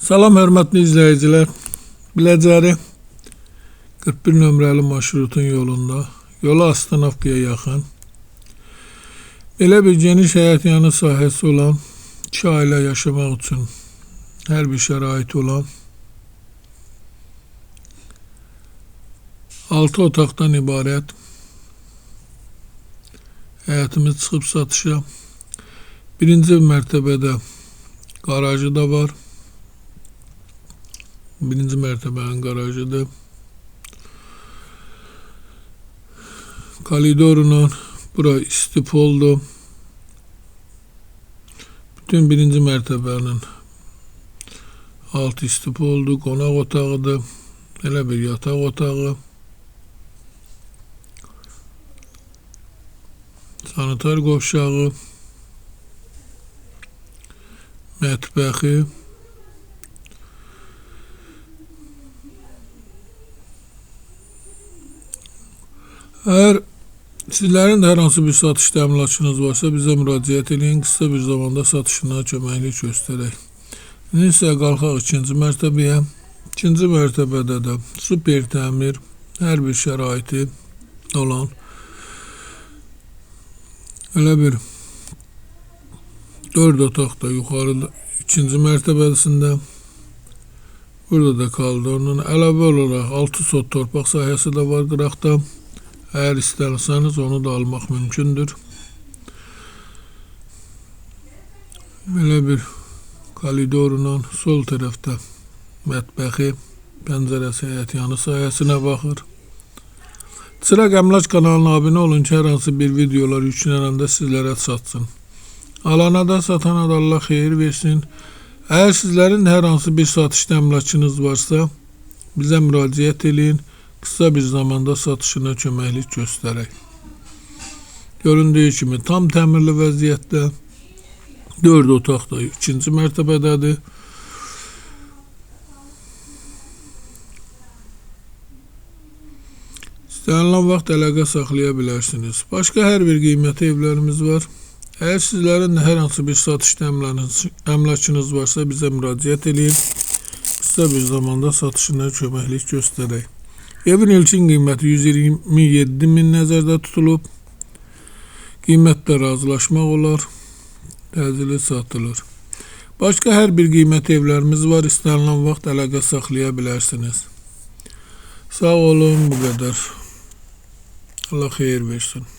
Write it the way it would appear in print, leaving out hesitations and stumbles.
Salam hörmətli izləyicilər. Biləcəri 41 nömrəli marşrutun yolunda, yola Astanovkaya yaxın, belə bir geniş həyətyanı sahəsi olan, 2 ailə yaşamaq üçün hər bir şərait olan, 6 otaqdan ibarət həyətimiz çıxıb satışa. Birinci mərtəbədə qarajı da var. Birinci mərtəbənin qarajıdır. Koridorla bura istipoldur. Bütün birinci mərtəbənin alt istipoldur, qonaq otağıdır. Elə bir yataq otağı. Sanitar qovşağı. Mətbəxi. Eğer sizlerin hər hansı bir satış təminatçınız varsa bizə müraciət edin, qısa bir zamanda satışına köməklik göstərək. İndi isə qalxaq ikinci mərtəbəyə. İkinci mərtəbədə də super təmir, hər bir şəraiti olan elə bir 4 otaqda yuxarıda ikinci mərtəbəsində. Burada da kaldı. Onun əlavə olaraq 6 sot torpaq sahəsi də var qıraqda. Eğer isterseniz onu da almak mümkündür. Böyle bir koridorla sol tarafta mətbəxi, pəncərəsi həyətyanı sahəsinə baxır. Çıraq Əmlak kanalına abunə olun ki, hər hansı bir videolar yüklənəndə sizlərə çatsın. Alana da satana da Allah xeyir versin. Eğer sizlerin hər hansı bir satış təminatçınız varsa bizə müraciət edin. Kısa bir zamanda satışına köməklik göstərək. Göründüyü kimi tam təmirli vəziyyətdə 4 otaqda 2-ci mərtəbədədir. İstənilən vaxt əlaqə saxlaya bilərsiniz. Başqa hər bir qiymətli evlərimiz var. Eğer sizlərin hər hansı bir satış əmlakınız varsa bizə müraciət edin. Kısa bir zamanda satışına köməklik göstərək. Evin ilkin qiyməti 127.000 nəzərdə tutulub. Qiymətlə razılaşmaq olar. Təcili satılır. Başqa hər bir qiymətli evlərimiz var. İstənilən vaxt əlaqə saxlaya bilərsiniz. Sağ olun, bu qədər. Allah xeyir versin.